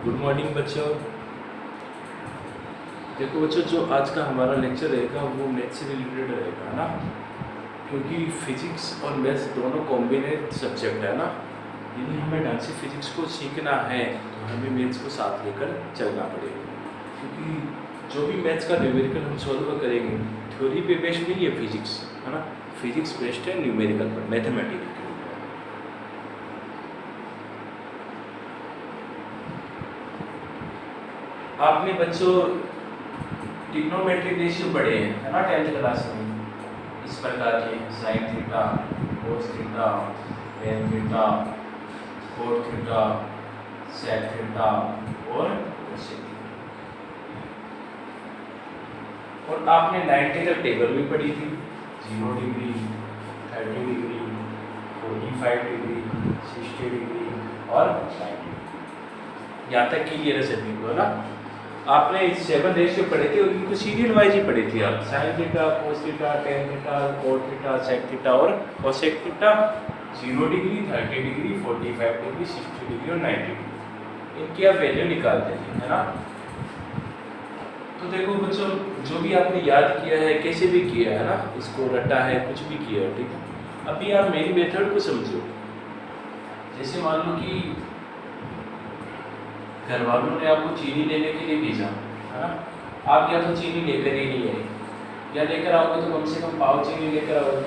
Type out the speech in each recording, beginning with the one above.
Good morning बच्चों। देखो बच्चों, जो आज का हमारा लेक्चर रहेगा वो मैथ्स से रिलेटेड रहेगा, है ना। क्योंकि फिजिक्स और मैथ्स दोनों कॉम्बिनेड सब्जेक्ट है ना। यदि हमें ढंग से फिजिक्स को सीखना है तो हमें मैथ्स को साथ लेकर चलना पड़ेगा। क्योंकि जो भी मैथ्स का न्यूमेरिकल हम सॉल्व करेंगे, थ्योरी पे बेस्ड नहीं है फिजिक्स, है ना। फिजिक्स बेस्ड है न्यूमेरिकल पर, मैथमेटिक्स के ऊपर। आपने बच्चों ट्रिग्नोमेट्रिक रेशियो पढ़े हैं, है ना, 10th क्लास में। इस प्रकार के sine theta, cos theta, tan theta, cot theta, sec theta और कोसेक थीटा। और आपने 90 तक टेबल भी पढ़ी थी। 0 डिग्री, 30 डिग्री, 45 डिग्री, 60 डिग्री और 90। यहाँ तक क्लियर है सभी को, ना। आपने 7 रेशियो पढ़े थे और इनको सीरियल वाइज ही पढ़े थे आप। Sine theta, cos theta, tan theta, cot theta, sec theta और cosec theta. 0 degree, 30 degree, 45 degree, 60 degree और 90 डिग्री, इनकी आप वैल्यू निकालते थे, है ना। तो देखो बच्चों, जो भी आपने याद किया है, कैसे भी किया है ना, इसको रटा है, कुछ भी किया है, ठीक है। अभी आप मेरी मेथड को समझो। जैसे मान लो कि घर वालों ने आपको चीनी लेने के लिए भेजा, है ना। आप या तो चीनी लेकर ही नहीं आए, या लेकर आओगे तो कम से कम पाव चीनी लेकर आओगे,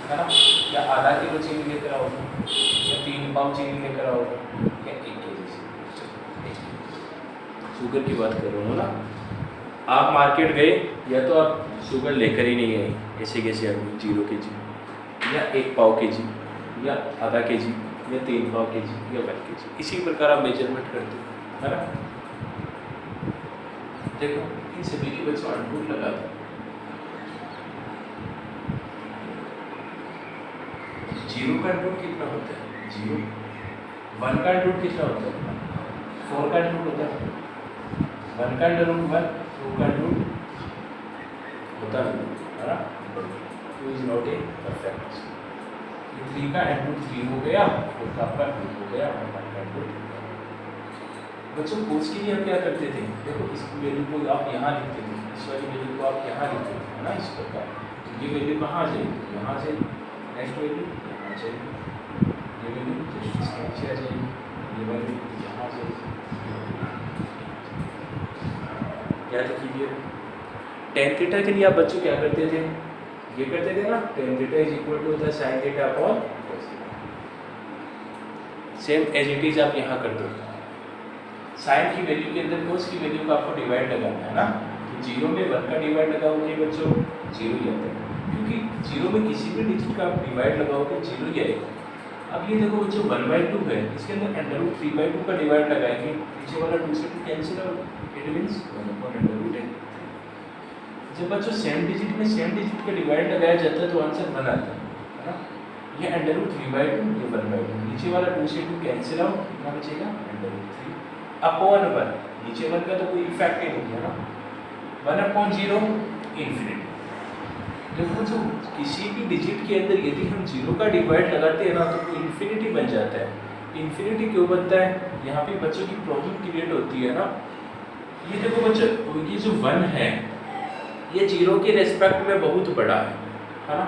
है ना, या आधा किलो चीनी लेकर आओगे, या 3 पाव चीनी लेकर आओगे, या 1 kg शुगर की बात कर रहा हूँ ना। आप मार्केट गए, या तो आप शुगर लेकर ही नहीं आए, ऐसे कैसे आएंगे 0 kg, या 1 पाव kg, या आधा kg, या 3 पाव kg, या 1 kg। इसी प्रकार आप मेजरमेंट करते हो, है ना। देखो इन सभी के बच्चों अंडरूट लगा दो। 0 का अंडरूट कितना होता है? 0। 1 का अंडरूट कितना होता है? 4 का अंडरूट होता है। 1 का अंडरूट 1, 2 का अंडरूट होता है ना। 2 इज नॉट ए परफेक्ट। 3 का अंडरूट 3 हो गया, 4 का आपका 2 हो गया, 1 का अंडरूट। बच्चों कोस के लिए हम क्या करते थे? देखो इस वैल्यू को आप यहाँ लिखते थे, इस वाली वैल्यू को आप यहाँ लिखते थे, है ना, इस प्रकार। तो ये वैल्यू कहाँ जाएगी? यहाँ से। नेक्स्ट वैल्यू यहाँ जाएगी, ये वैल्यू जस्ट इसके नीचे आ जाएगी, ये वैल्यू यहाँ जाएगी। क्या देखिए, टेन थीटा के लिए आप बच्चों क्या करते थे? ये करते थे ना, tan theta is equal to होता है sine theta upon cos theta. Same as it is आप यहाँ कर दो। साइन की वैल्यू के अंदर कोस की वैल्यू का आपको डिवाइड लगाना है ना। तो 0 में 1 का डिवाइड लगाओगे बच्चों, 0 ही आता है। क्योंकि 0 में किसी भी डिजिट का आप डिवाइड लगाओगे 0 ही आएगा। अब ये देखो बच्चों 1/2 है, इसके अंदर अंडर 3/2 का डिवाइड लगाएंगे, पीछे वाला 2 से 2 cancel out, it means 1/√n। जब बच्चों सेम डिजिट में सेम डिजिट का डिवाइड लगाया जाता है तो आंसर 1 आता है ना। ये अंडर√3/2, ये 1/2, नीचे वाला 2 से 2 कैंसिल आउट, कितना बचेगा? अंडर√3 अपॉन 1। नीचे 1 का तो कोई इफेक्ट ही नहीं है ना। 1/0 इन्फिनिटी। देखो जो किसी भी डिजिट के अंदर यदि हम 0 का डिवाइड लगाते हैं ना तो वो इन्फिनिटी बन जाता है। इन्फिनिटी क्यों बनता है? यहाँ पे बच्चों की प्रॉब्लम क्रिएट होती है ना। ये देखो बच्चों, ये जो 1 है ये 0 के रेस्पेक्ट में बहुत बड़ा है ना।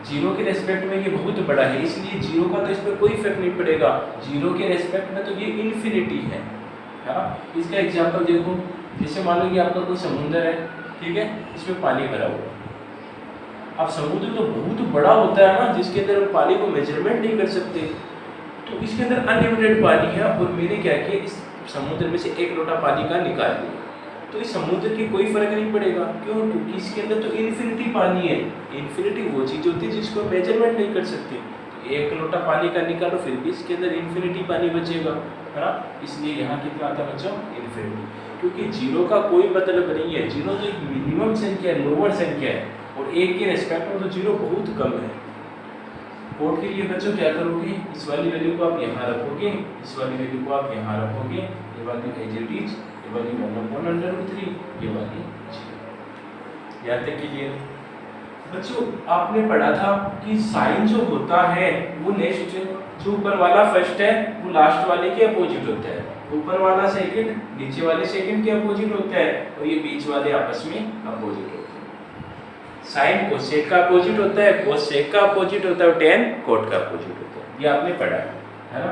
0 के रेस्पेक्ट में ये बहुत बड़ा है, इसलिए 0 का तो इस पर कोई इफेक्ट नहीं पड़ेगा। 0 के रेस्पेक्ट में तो ये इन्फिनिटी है ना। इसका एग्जांपल देखो, जैसे मान लो कि आपका कोई समुद्र है, ठीक है, इसमें पानी भरा हुआ है। अब समुद्र तो बहुत बड़ा होता है ना, जिसके अंदर हम पानी को मेजरमेंट नहीं कर सकते। तो इसके अंदर अनलिमिटेड पानी है और मैंने क्या किया, इस समुद्र में से 1 लोटा पानी का निकाल दिया। तो इस समुद्र की कोई फर्क नहीं पड़ेगा, क्यों? क्योंकि इसके अंदर तो इन्फिनिटी पानी है। इन्फिनिटी वो चीज़ होती है जिसको मेजरमेंट नहीं कर सकते। 1 लोटा पानी का निकालो, फिर भी इसके अंदर इन्फिनिटी पानी बचेगा, है ना। इसलिए यहाँ कितना आता है बच्चों? इन्फिनिटी। क्योंकि 0 का कोई मतलब नहीं है। 0 तो एक मिनिमम संख्या है, लोअर संख्या है, और 1 के रेस्पेक्ट में तो 0 बहुत कम है। कोड के लिए बच्चों क्या करोगे? इस वाली वैल्यू को आप यहाँ रखोगे, इस वाली वैल्यू को आप यहाँ रखोगे, ये वाली एज इट इज, ये वाली 1/√3, ये वाली 0। यहाँ तक क्लियर? बच्चों आपने पढ़ा था कि साइन जो होता है वो नेक्स्ट, जो ऊपर वाला फर्स्ट है वो लास्ट वाले के अपोजिट होता है, ऊपर वाला सेकंड नीचे वाले सेकंड के अपोजिट होता है, और ये बीच वाले आपस में अपोजिट होते हैं। साइन कोसेक का अपोजिट होता है, कोसेक का अपोजिट होता है, और टेन कोट का अपोजिट होता है। ये आपने पढ़ा है ना।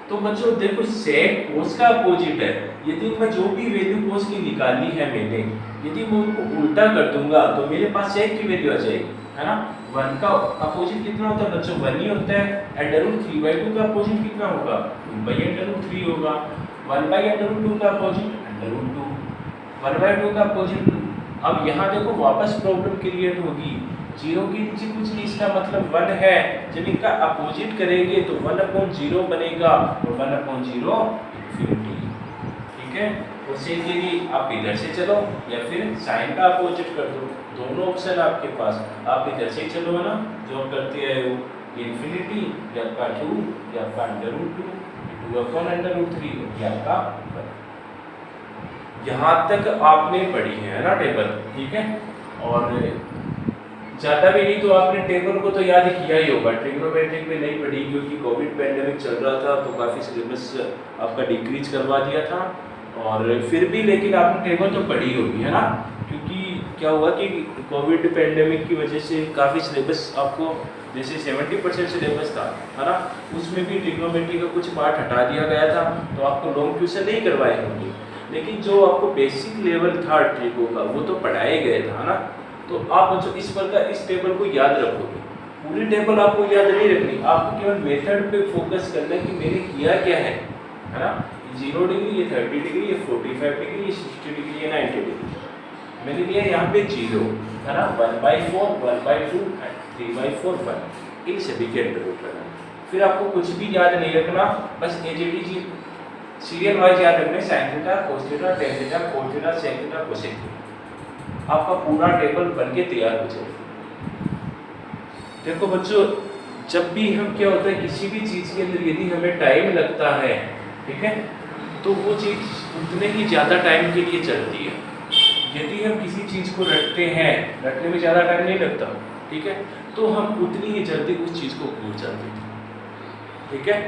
तो बच्चों देखो सेक कोस का अपोजिट है, यदि मैं जो भी वैल्यू कोस की निकाली है मैंने, यदि मैं उनको उल्टा कर दूंगा तो मेरे पास सेक की वैल्यू आ जाएगी, है ना। 1 का अपोजिट कितना होता है बच्चों, 1 ही होता है। √3/2 का अपोजिट कितना होगा, 2/√3 होगा। 1/√2 का अपोजिट √2, 1/2 का अपोजिट 2। अब यहाँ देखो वापस प्रॉब्लम क्रिएट होगी, 0 के नीचे कुछ नहीं, इसका मतलब 1 है। जब इनका अपोजिट करेंगे तो 1/0 बनेगा, और 1/0 इन्फिनिटी। ठीक है, उससे के लिए आप इधर से चलो या फिर साइन का अपोजिट कर दो, दोनों ऑप्शन आपके पास। आप इधर से चलो ना, जो करते हैं वो इन्फिनिटी, या आपका 2 या आपका √2, 2/√3 या आपका 1। यहाँ तक आपने पढ़ी है ना टेबल, ठीक है। और ज़्यादा भी नहीं तो आपने टेबल को तो याद किया ही होगा, ट्रिग्नोमेट्रिक में नहीं पढ़ी क्योंकि कोविड पैंडेमिक चल रहा था तो काफ़ी सिलेबस आपका डिक्रीज करवा दिया था। और फिर भी लेकिन आपने टेबल तो पढ़ी होगी, है ना। क्योंकि क्या हुआ कि कोविड पैंडेमिक की वजह से काफ़ी सिलेबस आपको, जैसे 70% सिलेबस था, है ना, उसमें भी ट्रिग्नोमेट्री का कुछ पार्ट हटा दिया गया था, तो आपको लॉन्ग ट्यूशन नहीं करवाए होंगे, लेकिन जो आपको बेसिक लेवल था ट्रिगो का वो तो पढ़ाया गया था, है ना। तो आप बच्चों इस प्रकार इस टेबल को याद रखोगे, पूरी टेबल आपको याद नहीं रखनी, आपको केवल मेथड पे फोकस करना है कि मैंने किया क्या है ना। 0 डिग्री, ये 30 डिग्री, ये 45 डिग्री, ये 60 डिग्री, ये 90 डिग्री। मैंने लिया यहाँ पे 0, है ना, 1/4, 1/2, 3/4, 1, इन सभी के अंडर रूट लगाना। फिर आपको कुछ भी याद नहीं रखना, बस AJD सीरियल वाइज याद रखना, sine theta, cos theta, tan theta, cos theta, sec theta, cosec theta. आपका पूरा टेबल बन के तैयार हो जाएगा। देखो बच्चों, जब भी हम क्या होता है किसी भी चीज़ के अंदर यदि हमें टाइम लगता है, ठीक है, तो वो चीज़ उतने ही ज़्यादा टाइम के लिए चलती है। यदि हम किसी चीज़ को रटते हैं, रटने में ज़्यादा टाइम नहीं लगता, ठीक है, तो हम उतनी ही जल्दी उस चीज़ को भूल जाते हैं, ठीक है।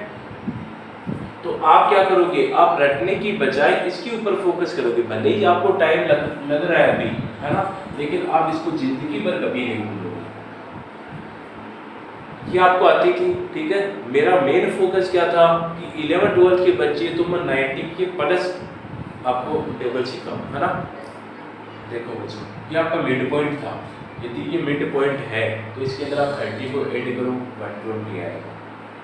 तो आप क्या करोगे, आप रटने की बजाय इसके ऊपर फोकस करोगे। भले ही आपको टाइम लग रहा है अभी, है ना, लेकिन आप इसको जिंदगी भर कभी नहीं भूलोगे। ये आपको आती थी, ठीक है। मेरा मेन फोकस क्या था कि 11-12 के बच्चे तो मैं 90 के प्लस आपको टेबल सिखाऊं, है ना। देखो बच्चों, ये आपका मिड पॉइंट था, यदि ये मिड पॉइंट है तो इसके अंदर आप 30 को ऐड करो, 120 आएगा।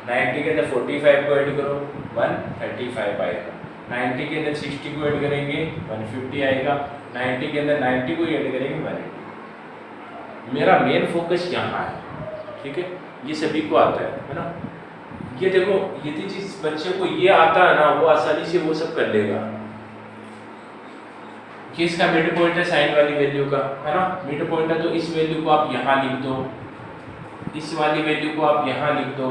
90 के अंदर 45 को ऐड करो, 135 आएगा। 90 के अंदर 60 को ऐड करेंगे, 150 आएगा। 90 के अंदर 90 को ऐड करेंगे, 180। मेरा मेन फोकस यहाँ है, ठीक है। ये सभी को आता है ना। ये देखो, यदि जिस बच्चे को ये आता है ना, वो आसानी से वो सब कर लेगा। ये इसका मिड पॉइंट है साइन वाली वैल्यू का, है ना। मिड पॉइंट है तो इस वैल्यू को आप यहाँ लिख दो, इस वाली वैल्यू को आप यहाँ लिख दो,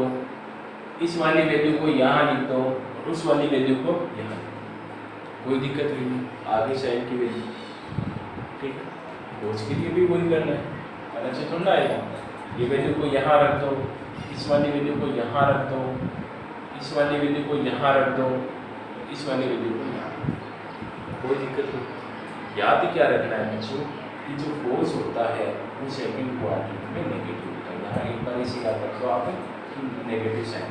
इस वाली वैल्यू को यहाँ लिख दो, और उस वाली वैल्यू को यहाँ लिख दो। कोई दिक्कत नहीं, आगे साइन की वैल्यू, ठीक है। कोस के लिए भी वही करना है, अलग से थोड़ा आएगा। ये वैल्यू को यहाँ रख दो, इस वाली वैल्यू को यहाँ रख दो, इस वाली वैल्यू को यहाँ रख दो, इस वाली वैल्यू को यहाँ, कोई दिक्कत नहीं। याद क्या रखना है बच्चों कि जो कोस होता है वो सेकंड क्वाड्रेंट में नेगेटिव होता है। यहाँ एक बार इसे याद रखो आप कि नेगेटिव साइन,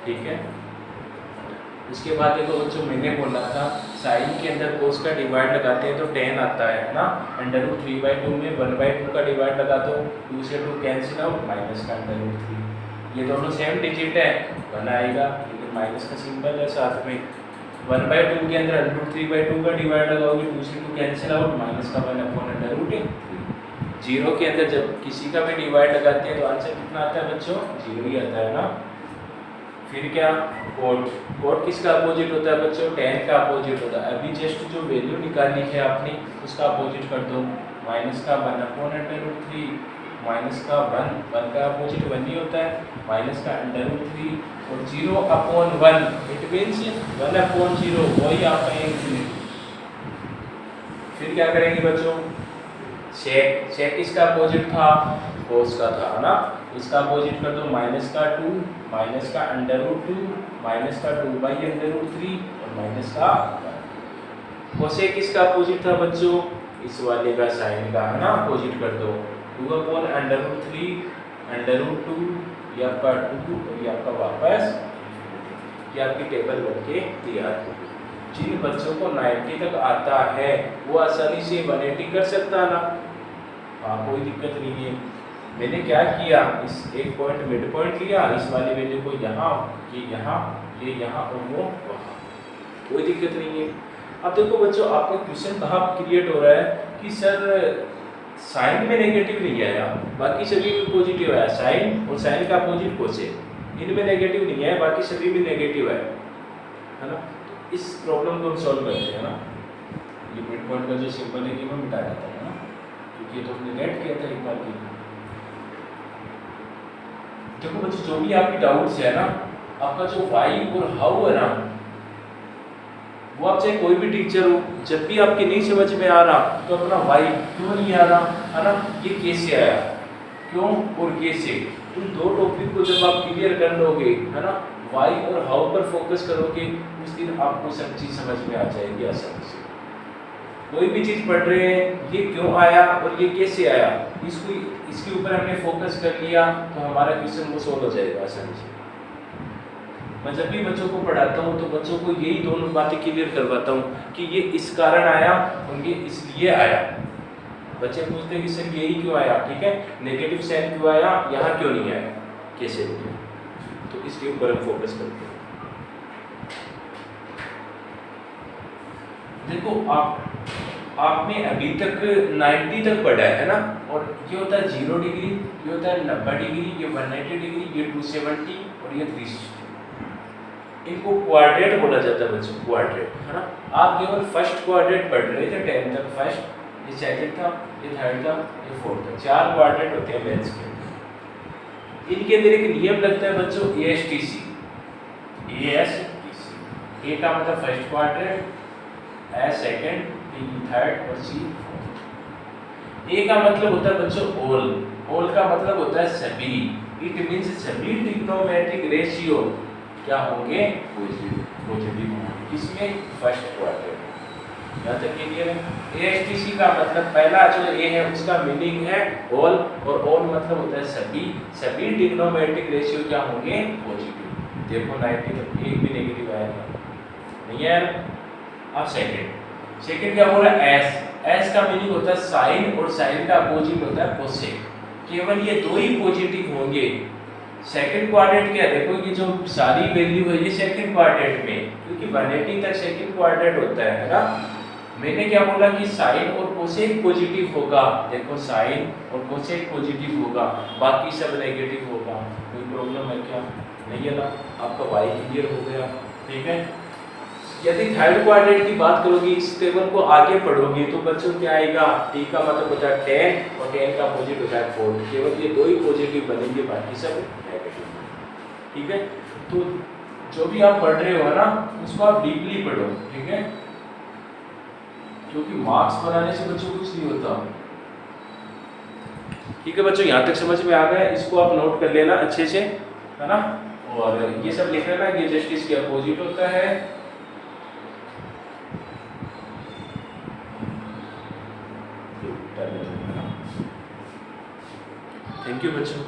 ठीक है। उसके बाद देखो बच्चों, मैंने बोला था साइन के अंदर कोस का डिवाइड लगाते हैं तो 10 आता है ना। √3/2 में 1/2 का डिवाइड लगा दो, 2 से 2 कैंसिल आउट, माइनस का √3। ये दोनों सेम डिजिट है, 1 आएगा, लेकिन माइनस का सिंबल है साथ में। 1/2 के अंदर √3/2 का डिवाइड लगाओगे, 2 से 2 कैंसिल आउट, माइनस का 1/√3। 0 के अंदर जब किसी का भी डिवाइड लगाते हैं तो आंसर कितना आता है बच्चों, 0 ही आता है ना। फिर क्या, कोट, कोट किसका अपोजिट होता है बच्चों, 10 का अपोजिट होता है। अभी जस्ट जो वैल्यू निकाली है आपने उसका अपोजिट कर दो, माइनस का 1/√3, माइनस का 1 का अपोजिट 1 ही होता है, माइनस का √3, और 0/1 इट मीन्स 1/0, वही आपका इन्फिनिटी। फिर क्या करेंगे बच्चों, सेक, सेक इसका अपोजिट था, कोस का था, है ना। इसका अपोजिट कर दो, माइनस का 2, माइनस का √2, माइनस का 2/√3 और माइनस का कोसेक इसका अपोजिट था बच्चों, इस वाले का साइन का, है ना, अपोजिट कर दो, 2/√3 √2, ये आपका 2 और ये आपका वापस, ये आपकी टेबल बनके तैयार होगी। जिन बच्चों को 90 तक आता है वो आसानी से 180 कर सकता है ना, हाँ कोई दिक्कत नहीं है। मैंने क्या किया, इस एक पॉइंट मिड पॉइंट लिया, इस वाली वैल्यू को यहाँ, ये यहाँ, ये यहाँ और वो वहाँ, कोई दिक्कत नहीं है। अब देखो बच्चों, आपका क्वेश्चन कहाँ क्रिएट हो रहा है कि सर साइन में नेगेटिव नहीं आया, बाकी सभी में पॉजिटिव आया, साइन और साइन का अपोजिट कोसेक, इनमें नेगेटिव नहीं है, बाकी सभी में नेगेटिव है ना। तो इस प्रॉब्लम को हम सॉल्व करते हैं ना। ये मिड पॉइंट का जो सिंबल है कि मैं मिटा देता हूँ ना, क्योंकि ये तो हमने नेट किया था एक बार की। देखो बच्चों, जो भी आपकी डाउट्स है ना, आपका जो वाई और हाउ है ना, वो आप चाहे कोई भी टीचर हो, जब भी आपके नहीं समझ में आ रहा तो अपना वाई क्यों नहीं आ रहा, है ना, ये कैसे आया, क्यों और कैसे, उन दो टॉपिक को जब आप क्लियर कर लोगे, है ना, वाई और हाउ पर फोकस करोगे, उस दिन आपको सब चीज़ समझ में आ जाएगी आसानी से। कोई भी चीज़ पढ़ रहे हैं, ये क्यों आया और ये कैसे आया, इसके ऊपर हमने फोकस कर लिया तो हमारा क्वेश्चन वो सॉल्व हो जाएगा आसानी से। मैं जब भी बच्चों को पढ़ाता हूँ तो बच्चों को यही दोनों बातें क्लियर करवाता हूँ कि ये इस कारण आया और ये इसलिए आया। बच्चे पूछते हैं कि सर यही क्यों आया, ठीक है, नेगेटिव साइन क्यों आया, यहाँ क्यों नहीं आया, कैसे हो गया, तो इसके ऊपर हम फोकस करते हैं। देखो आपने अभी तक 90 तक पढ़ा है ना, और ये होता है 0 डिग्री, ये होता है 90 डिग्री, ये 180 डिग्री, ये 270 और ये 360। इनको क्वाड्रेट बोला जाता है बच्चों, क्वाड्रेट, है ना। आप केवल फर्स्ट क्वाड्रेट पढ़ रहे थे 10 तक, फर्स्ट, ये सेकंड था, ये थर्ड था, ये फोर्थ था, 4 क्वाड्रेट होते हैं मैथ्स के। इनके अंदर एक नियम लगता है बच्चों, ASTC, A का मतलब first quadrant, S second, B third और C फोर्थ। A का मतलब होता है बच्चों ऑल का मतलब होता है सभी, इट मींस सभी ट्रिग्नोमेट्रिक रेशियो क्या होंगे, पॉजिटिव होंगे, किसमें, फर्स्ट क्वाड्रेंट। यहाँ तक क्लियर है। ASTC का मतलब पहला जो A है उसका मीनिंग है ऑल, और ऑल मतलब होता है सभी ट्रिग्नोमेट्रिक रेशियो क्या होंगे, पॉजिटिव। देखो 90 तक एक भी नेगेटिव आएगा नहीं है। अब सेकंड क्या बोला, S का मीनिंग होता है साइन, और साइन का अपोजिट होता है कोसेक। केवल ये दो ही पॉजिटिव होंगे। सेकंड क्वाड्रेंट क्या, देखो ये जो सारी वैल्यू है ये सेकंड क्वाड्रेंट में, क्योंकि 180 तक सेकंड क्वाड्रेंट होता है ना। मैंने क्या बोला कि साइन और कोसेक पॉजिटिव होगा, देखो साइन और कोसेक पॉजिटिव होगा, बाकी सब नेगेटिव होगा। कोई प्रॉब्लम है क्या, नहीं है ना। आपका वाई क्लियर हो गया, ठीक है। यदि थर्ड क्वाड्रेंट की बात करोगे, इस टेबल को आगे पढ़ोगे तो बच्चों क्या आएगा, T का मतलब होता है 10 और 10 का अपोजिट होता है 4। केवल ये दो ही पॉजिटिव बनेंगे, बाकी सब नेगेटिव, ठीक है। तो जो भी आप पढ़ रहे हो ना, उसको आप डीपली पढ़ो, ठीक है, क्योंकि मार्क्स बनाने से बच्चों कुछ नहीं होता। ठीक है बच्चों, यहाँ तक समझ में आ गया, इसको आप नोट कर लेना अच्छे से, है ना। और ये सब लिख लेना, ये जस्ट इसके अपोजिट होता है। थैंक यू बच्चों।